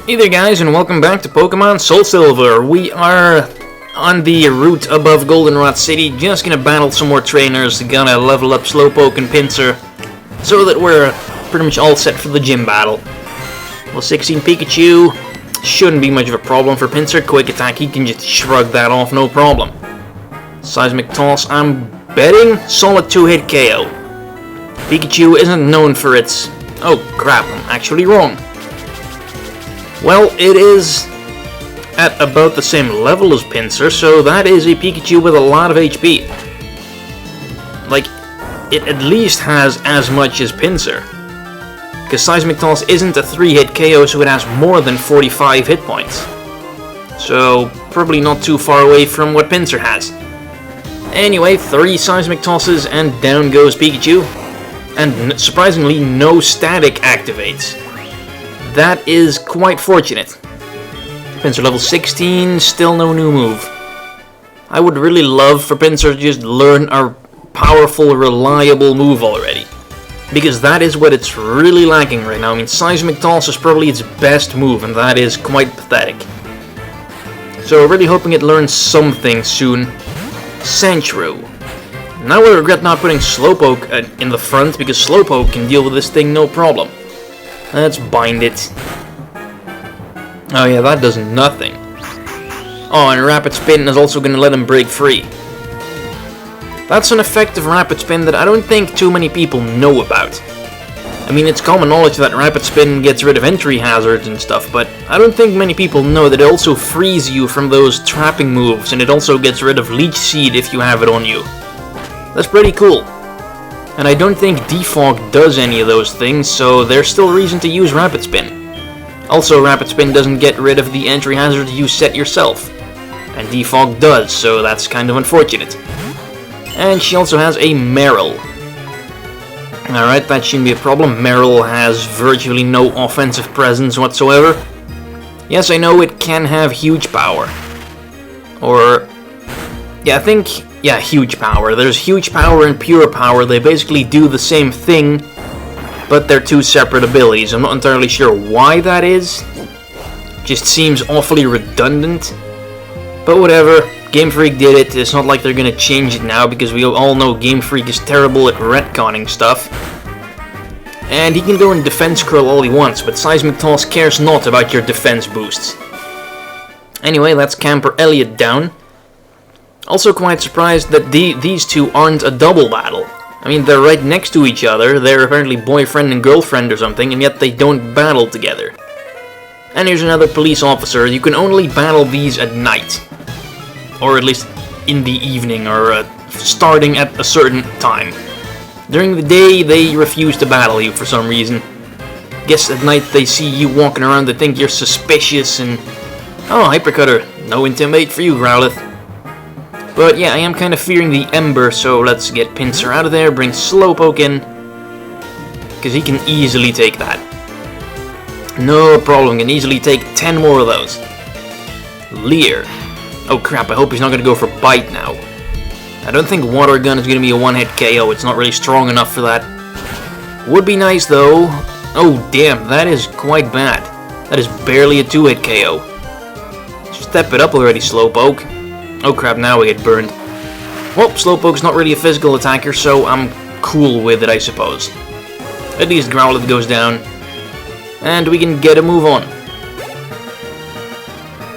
Hey there guys, and welcome back to Pokemon Soul Silver. We are on the route above Goldenrod City, just gonna battle some more trainers, gonna level up Slowpoke and Pinsir, so that we're pretty much all set for the gym battle. Well, 16 Pikachu shouldn't be much of a problem for Pinsir. Quick attack, he can just shrug that off, no problem. Seismic Toss, I'm betting solid 2-hit KO. Pikachu isn't known for its... Oh crap, I'm actually wrong. Well, it is at about the same level as Pinsir, so that is a Pikachu with a lot of HP. Like, it at least has as much as Pinsir. Because Seismic Toss isn't a 3-hit KO, so it has more than 45 hit points. So, probably not too far away from what Pinsir has. Anyway, 3 Seismic Tosses and down goes Pikachu. And surprisingly, no static activates. That is quite fortunate. Pinsir level 16, still no new move. I would really love for Pinsir to just learn a powerful, reliable move already. Because that is what it's really lacking right now. I mean, Seismic Toss is probably its best move, and that is quite pathetic. So, really hoping it learns something soon. Sandshrew. Now I regret not putting Slowpoke in the front, because Slowpoke can deal with this thing no problem. Let's bind it. Oh yeah, that does nothing. Oh, and Rapid Spin is also going to let him break free. That's an effective Rapid Spin that I don't think too many people know about. I mean, it's common knowledge that Rapid Spin gets rid of entry hazards and stuff, but I don't think many people know that it also frees you from those trapping moves, and it also gets rid of Leech Seed if you have it on you. That's pretty cool. And I don't think Defog does any of those things, so there's still reason to use Rapid Spin. Also, Rapid Spin doesn't get rid of the entry hazard you set yourself. And Defog does, so that's kind of unfortunate. And she also has a Meryl. Alright, that shouldn't be a problem. Meryl has virtually no offensive presence whatsoever. Yes, I know it can have huge power. Or... yeah, I think... yeah, huge power. There's huge power and pure power. They basically do the same thing, but they're two separate abilities. I'm not entirely sure why that is. Just seems awfully redundant. But whatever. Game Freak did it. It's not like they're gonna change it now, because we all know Game Freak is terrible at retconning stuff. And he can go in Defense Curl all he wants, but Seismic Toss cares not about your defense boosts. Anyway, let's Camper Elliot down. Also quite surprised that these two aren't a double battle. I mean, they're right next to each other, they're apparently boyfriend and girlfriend or something, and yet they don't battle together. And here's another police officer. You can only battle these at night. Or at least in the evening, or starting at a certain time. During the day, they refuse to battle you for some reason. Guess at night they see you walking around, they think you're suspicious, and... oh, Hypercutter, no Intimidate for you, Growlithe. But yeah, I am kind of fearing the Ember, so let's get Pinsir out of there, bring Slowpoke in, because he can easily take that. No problem, can easily take 10 more of those. Leer. Oh crap, I hope he's not going to go for Bite now. I don't think Water Gun is going to be a one-hit KO, it's not really strong enough for that. Would be nice though. Oh damn, that is quite bad. That is barely a 2-hit KO. Step it up already, Slowpoke. Oh crap, now we get burned. Well, Slowpoke's not really a physical attacker, so I'm cool with it, I suppose. At least Growlithe goes down. And we can get a move on.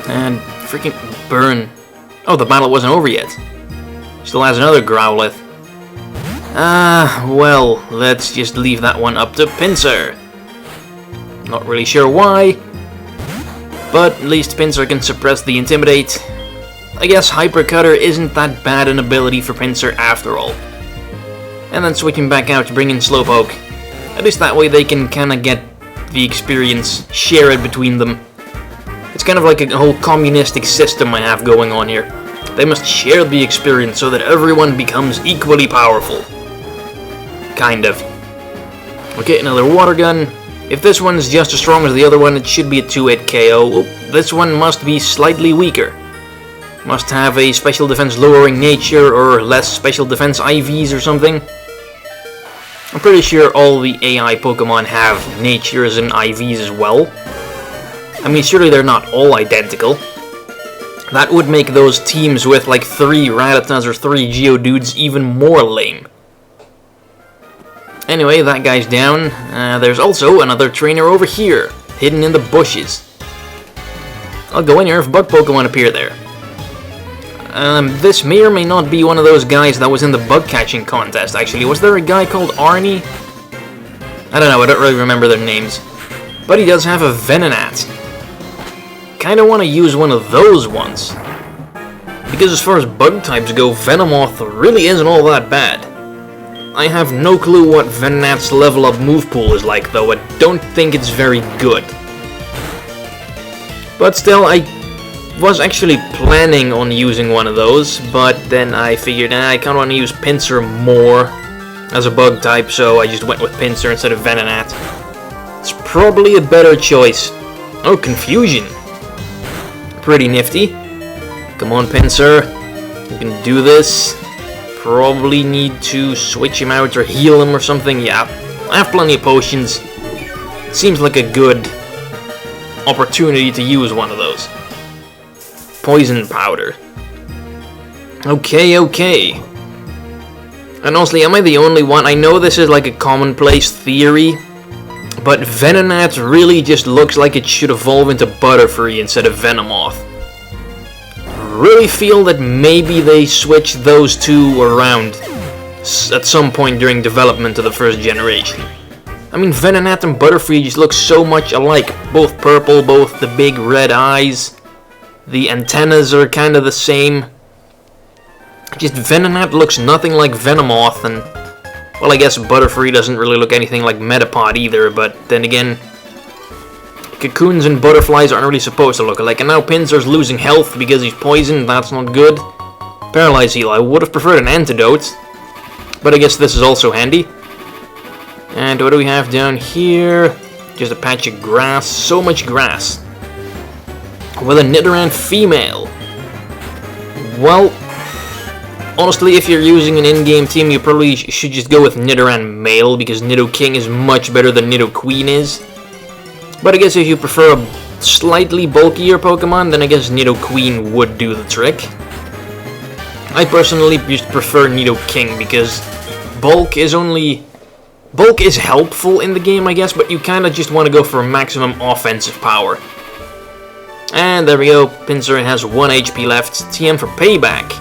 And freaking burn. Oh, the battle wasn't over yet. Still has another Growlithe. Well, let's just leave that one up to Pinsir. Not really sure why. But at least Pinsir can suppress the Intimidate. I guess Hypercutter isn't that bad an ability for Pinsir after all. And then switching back out to bring in Slowpoke. At least that way they can kinda get the experience, share it between them. It's kind of like a whole communistic system I have going on here. They must share the experience so that everyone becomes equally powerful. Kind of. Okay, another Water Gun. If this one's just as strong as the other one, it should be a 2-hit KO. Oh, this one must be slightly weaker. Must have a special defense lowering nature or less special defense IVs or something. I'm pretty sure all the AI Pokemon have natures and IVs as well. I mean, surely they're not all identical. That would make those teams with like 3 Rattatas or 3 Geodudes even more lame. Anyway, that guy's down. There's also another trainer over here, hidden in the bushes. I'll go in here if bug Pokemon appear there. This may or may not be one of those guys that was in the bug catching contest, actually. Was there a guy called Arnie? I don't know, I don't really remember their names. But he does have a Venonat. Kinda want to use one of those ones. Because as far as bug types go, Venomoth really isn't all that bad. I have no clue what Venonat's level up move pool is like, though. I don't think it's very good. But still, I was actually planning on using one of those, but then I figured I kinda want to use Pinsir more as a bug type, so I just went with Pinsir instead of Venonat. It's probably a better choice. Oh, Confusion. Pretty nifty. Come on, Pinsir. You can do this. Probably need to switch him out or heal him or something. Yeah, I have plenty of potions. Seems like a good opportunity to use one of those. Poison powder. Okay. And honestly, am I the only one? I know this is like a commonplace theory, but Venonat really just looks like it should evolve into Butterfree instead of Venomoth. Really feel that maybe they switched those two around at some point during development of the first generation. I mean, Venonat and Butterfree just look so much alike. Both purple, both the big red eyes. The antennas are kind of the same. Just Venonat looks nothing like Venomoth, and well, I guess Butterfree doesn't really look anything like Metapod either, but then again, cocoons and butterflies aren't really supposed to look alike, and now Pinsir's losing health because he's poisoned. That's not good. Paralyze heal. I would have preferred an antidote, but I guess this is also handy. And what do we have down here? Just a patch of grass. So much grass. With a Nidoran female. Well, honestly, if you're using an in-game team, you probably should just go with Nidoran male, because Nidoking is much better than Nidoqueen is. But I guess if you prefer a slightly bulkier Pokemon, then I guess Nidoqueen would do the trick. I personally just prefer Nidoking because bulk is helpful in the game, I guess, but you kind of just want to go for maximum offensive power. And there we go, Pinsir has 1 HP left, TM for Payback.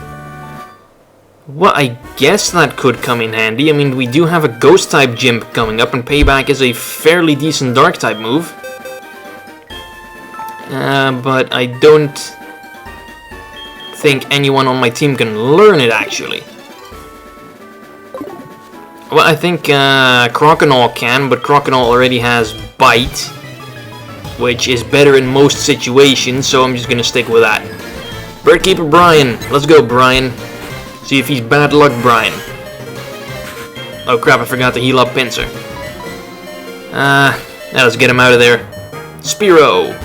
Well, I guess that could come in handy. I mean, we do have a Ghost-type gym coming up, and Payback is a fairly decent Dark-type move. But I don't think anyone on my team can learn it, actually. Well, I think Croconaw can, but Croconaw already has Bite, which is better in most situations, so I'm just gonna stick with that. Birdkeeper Brian. Let's go, Brian. See if he's bad luck, Brian. Oh crap, I forgot to heal up Pinsir. Now let's get him out of there. Spearow.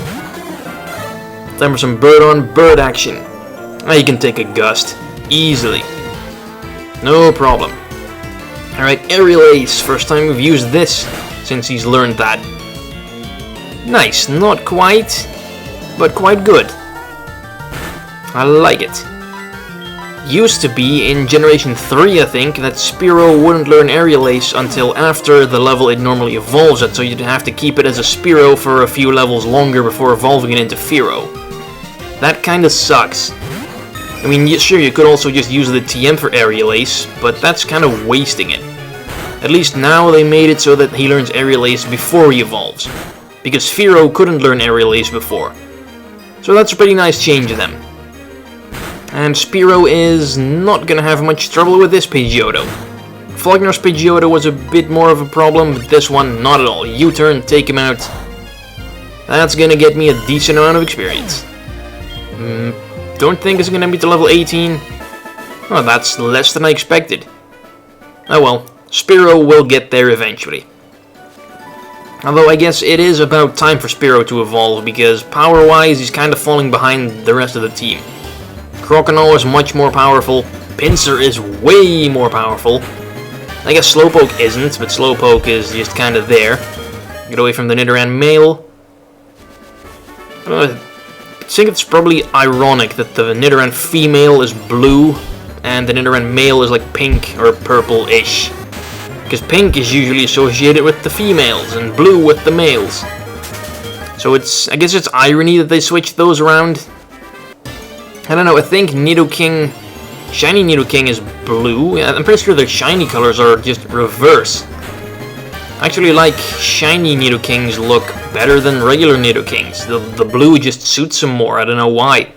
Time for some bird-on-bird action. Now you can take a Gust. Easily. No problem. Alright, Aerial Ace. First time we've used this since he's learned that. Nice. Not quite, but quite good. I like it. Used to be in Generation 3, I think, that Spearow wouldn't learn Aerial Ace until after the level it normally evolves at, so you'd have to keep it as a Spearow for a few levels longer before evolving it into Fearow. That kinda sucks. I mean, sure, you could also just use the TM for Aerial Ace, but that's kinda wasting it. At least now they made it so that he learns Aerial Ace before he evolves, because Fearow couldn't learn Aerial Ace before. So that's a pretty nice change of them. And Spearow is not gonna have much trouble with this Pidgeotto. Flogner's Pidgeotto was a bit more of a problem, but this one, not at all. U-turn, take him out. That's gonna get me a decent amount of experience. Don't think it's gonna be to level 18. Oh, that's less than I expected. Oh well, Spearow will get there eventually. Although I guess it is about time for Spearow to evolve, because power-wise he's kind of falling behind the rest of the team. Croconaw is much more powerful. Pinsir is way more powerful. I guess Slowpoke isn't, but Slowpoke is just kind of there. Get away from the Nidoran male. I think it's probably ironic that the Nidoran female is blue and the Nidoran male is like pink or purple-ish. Because pink is usually associated with the females and blue with the males. So I guess it's irony that they switched those around. I don't know, I think Nidoking, shiny Nidoking is blue. I'm pretty sure their shiny colors are just reverse. I actually like shiny Nidokings look better than regular Nidokings. The blue just suits them more, I don't know why.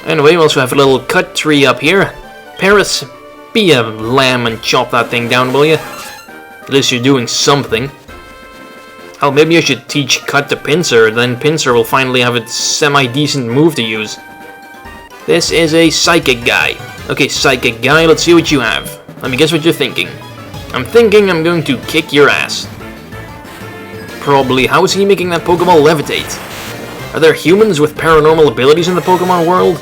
Anyway, we also have a little cut tree up here. Paris, be a lamb and chop that thing down, will you? At least you're doing something. Oh, maybe I should teach Cut to Pinsir, then Pinsir will finally have a semi-decent move to use. This is a Psychic guy. Okay, Psychic guy, let's see what you have. Let me guess what you're thinking. I'm thinking I'm going to kick your ass. Probably. How is he making that Pokeball levitate? Are there humans with paranormal abilities in the Pokemon world?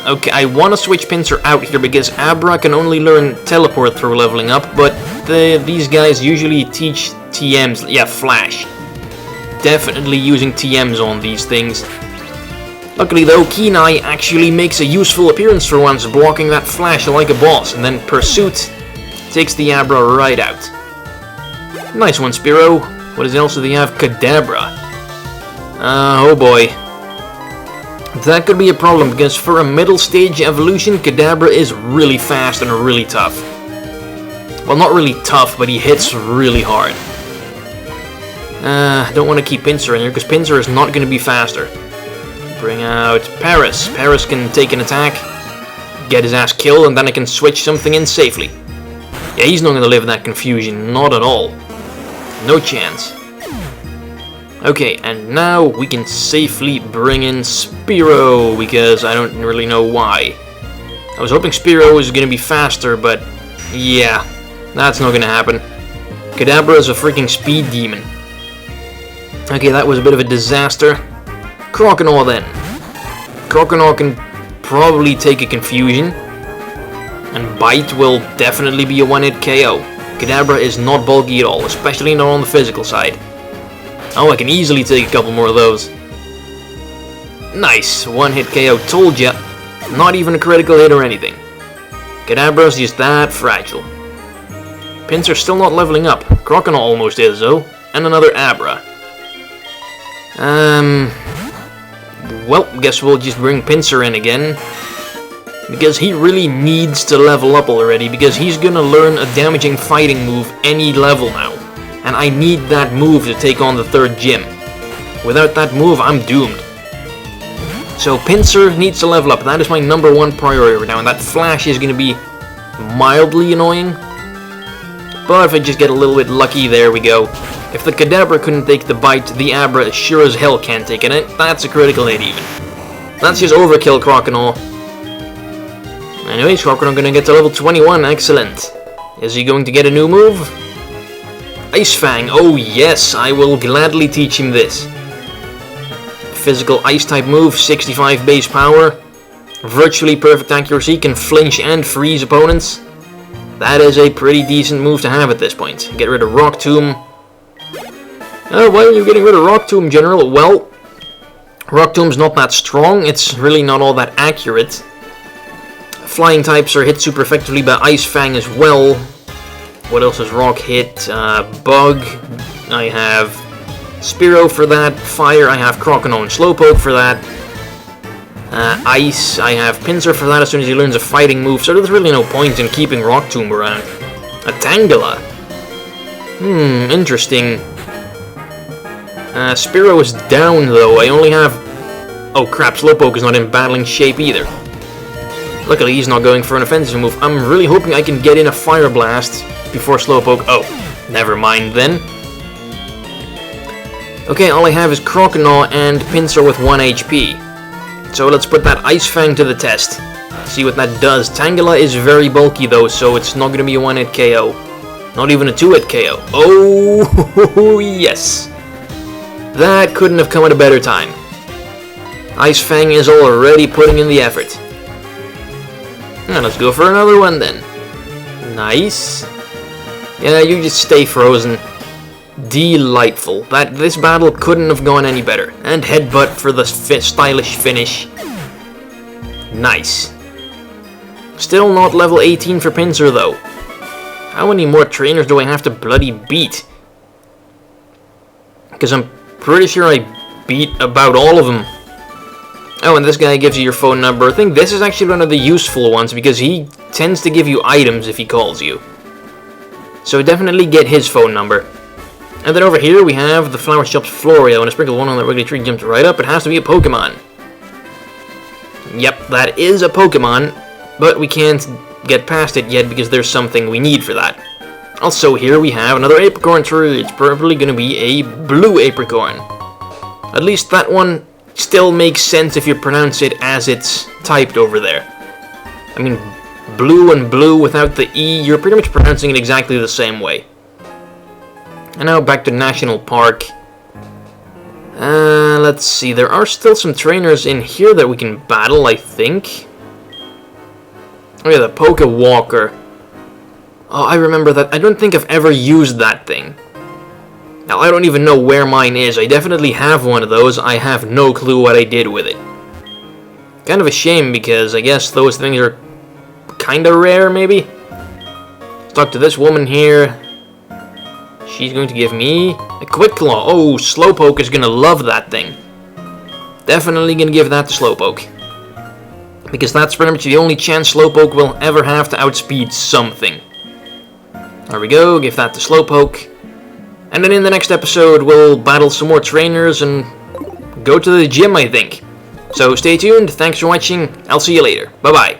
Okay, I want to switch Pinsir out here because Abra can only learn Teleport through leveling up, but these guys usually teach TMs. Yeah, Flash. Definitely using TMs on these things. Luckily though, Kenai actually makes a useful appearance for once, blocking that Flash like a boss, and then Pursuit takes the Abra right out. Nice one, Spearow. What else do they have? Kadabra. Oh boy. That could be a problem, because for a middle stage evolution, Kadabra is really fast and really tough. Well, not really tough, but he hits really hard. Don't want to keep Pinsir in here, because Pinsir is not going to be faster. Bring out Paris. Paris can take an attack, get his ass killed, and then I can switch something in safely. Yeah, he's not going to live in that confusion, not at all. No chance. Okay, and now we can safely bring in Spearow, because I don't really know why. I was hoping Spearow was going to be faster, but yeah, that's not going to happen. Kadabra is a freaking speed demon. Okay, that was a bit of a disaster. Croconaw then. Croconaw can probably take a confusion, and Bite will definitely be a one-hit KO. Kadabra is not bulky at all, especially not on the physical side. Oh, I can easily take a couple more of those. Nice, one-hit KO, told ya. Not even a critical hit or anything. Kadabra's just that fragile. Pinsir's still not leveling up. Croconaw almost is though, and another Abra. Well, guess we'll just bring Pinsir in again. Because he really needs to level up already, because he's gonna learn a damaging fighting move any level now. And I need that move to take on the third gym. Without that move, I'm doomed. So Pinsir needs to level up. That is my #1 priority right now, and that Flash is gonna be mildly annoying. But if I just get a little bit lucky, there we go. If the Kadabra couldn't take the Bite, the Abra sure as hell can't take it. That's a critical hit even. That's just overkill, Croconaw. Anyways, Croconaw gonna get to level 21, excellent. Is he going to get a new move? Ice Fang, oh yes, I will gladly teach him this. Physical Ice type move, 65 base power. Virtually perfect accuracy, can flinch and freeze opponents. That is a pretty decent move to have at this point. Get rid of Rock Tomb. Oh, why are you getting rid of Rock Tomb, General? Well, Rock Tomb's not that strong, it's really not all that accurate. Flying types are hit super effectively by Ice Fang as well. What else is Rock hit? Bug. I have Spearow for that. Fire, I have Croconaw and Slowpoke for that. Ice, I have Pinsir for that as soon as he learns a fighting move, so there's really no point in keeping Rock Tomb around. A Tangela. Interesting. Spearow is down though, I only have... Oh crap, Slowpoke is not in battling shape either. Luckily he's not going for an offensive move. I'm really hoping I can get in a Fire Blast before Slowpoke... Oh, never mind then. Okay, all I have is Croconaw and Pinsir with 1 HP. So let's put that Ice Fang to the test. See what that does. Tangela is very bulky though, so it's not going to be a 1-hit KO. Not even a 2-hit KO. Oh, yes. That couldn't have come at a better time. Ice Fang is already putting in the effort. Now let's go for another one then. Nice. Yeah, you just stay frozen. delightful. This battle couldn't have gone any better. And headbutt for the stylish finish. Nice. Still not level 18 for Pinsir though. How many more trainers do I have to bloody beat? Because I'm pretty sure I beat about all of them. Oh, and this guy gives you your phone number. I think this is actually one of the useful ones because he tends to give you items if he calls you. So definitely get his phone number. And then over here we have the Flower Shop's Florio, and a Sprinkle one on that regular tree jumps right up. It has to be a Pokemon. Yep, that is a Pokemon, but we can't get past it yet because there's something we need for that. Also, here we have another Apricorn tree. It's probably going to be a blue Apricorn. At least that one still makes sense if you pronounce it as it's typed over there. I mean, blue and blue without the E, you're pretty much pronouncing it exactly the same way. And now back to National Park. Let's see, there are still some trainers in here that we can battle, I think. Oh yeah, the Poke Walker. Oh, I remember that. I don't think I've ever used that thing. Now, I don't even know where mine is. I definitely have one of those. I have no clue what I did with it. Kind of a shame, because I guess those things are kinda rare, maybe? Let's talk to this woman here. She's going to give me a Quick Claw. Oh, Slowpoke is gonna love that thing. Definitely gonna give that to Slowpoke. Because that's pretty much the only chance Slowpoke will ever have to outspeed something. There we go, give that to Slowpoke. And then in the next episode, we'll battle some more trainers and go to the gym, I think. So stay tuned, thanks for watching, I'll see you later. Bye-bye.